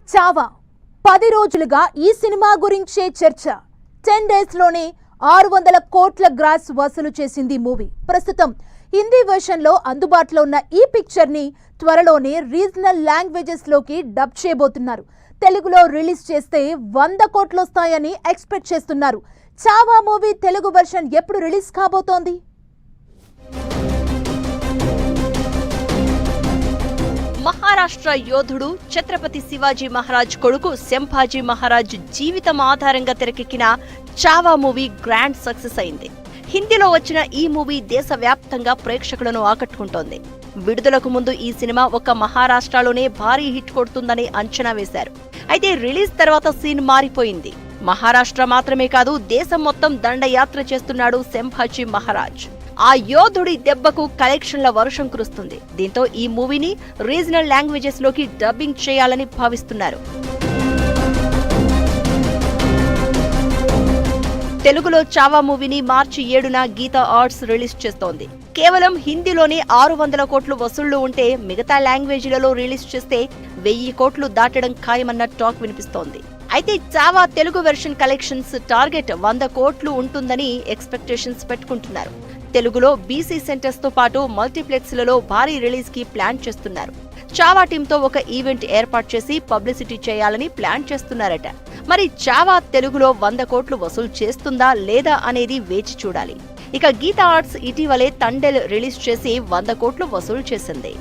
చావా 10 రోజులుగా ఈ సినిమా గురించే చర్చ. 10 డేస్ లోనే 600 కోట్ల గ్రాస్ వసూలు చేసింది మూవీ. ప్రస్తుతం హిందీ వెర్షన్ లో అందుబాటులో ఉన్న ఈ పిక్చర్ ని త్వరలోనే రీజనల్ లాంగ్వేజెస్ లోకి డబ్ చేయబోతున్నారు. తెలుగులో రిలీజ్ చేస్తే 100 కోట్లు వస్తాయని ఎక్స్పెక్ట్ చేస్తున్నారు. చావా మూవీ తెలుగు వెర్షన్ ఎప్పుడు రిలీజ్ కాబోతోంది? మహారాష్ట్ర యోధుడు ఛత్రపతి శివాజీ మహారాజ్ కొడుకు సంభాజీ మహారాజ్ జీవితం ఆధారంగా తెరకెక్కిన చావా మూవీ గ్రాండ్ సక్సెస్ అయింది. హిందీలో వచ్చిన ఈ మూవీ దేశవ్యాప్తంగా ప్రేక్షకులను ఆకట్టుకుంటోంది. విడుదలకు ముందు ఈ సినిమా ఒక్క మహారాష్ట్రలోనే భారీ హిట్ కొడుతుందని అంచనా వేశారు. అయితే రిలీజ్ తర్వాత సీన్ మారిపోయింది. మహారాష్ట్ర మాత్రమే కాదు, దేశం మొత్తం దండయాత్ర చేస్తున్నాడు సంభాజీ మహారాజ్. ఆ యోధుడి దెబ్బకు కలెక్షన్ల వర్షం కురుస్తుంది. దీంతో ఈ మూవీని రీజనల్ లాంగ్వేజెస్ లోకి డబ్బింగ్ చేయాలని భావిస్తున్నారు. తెలుగులో చావా మూవీని మార్చి 7న గీతా ఆర్ట్స్ రిలీజ్ చేస్తోంది. కేవలం హిందీలోనే 600 కోట్లు వసూళ్లు ఉంటే మిగతా లాంగ్వేజీలలో రిలీజ్ చేస్తే 1000 కోట్లు దాటడం ఖాయమన్న టాక్ వినిపిస్తోంది. అయితే Chhaava Telugu version collections target 100 కోట్లు ఉంటుందని ఎక్స్పెక్టేషన్స్ పెట్టుకుంటున్నారు. తెలుగులో బీసీ సెంటర్స్ తో పాటు మల్టీప్లెక్స్ లలో భారీ రిలీజ్ కి ప్లాన్ చేస్తున్నారు. చావా టీంతో ఒక ఈవెంట్ ఏర్పాటు చేసి పబ్లిసిటీ చేయాలని ప్లాన్ చేస్తున్నారట. మరి చావా తెలుగులో 100 కోట్లు వసూలు చేస్తుందా లేదా అనేది వేచి చూడాలి. ఇక గీతా ఆర్ట్స్ ఇటీవలే తండెల్ రిలీజ్ చేసి 100 కోట్లు వసూలు చేసింది.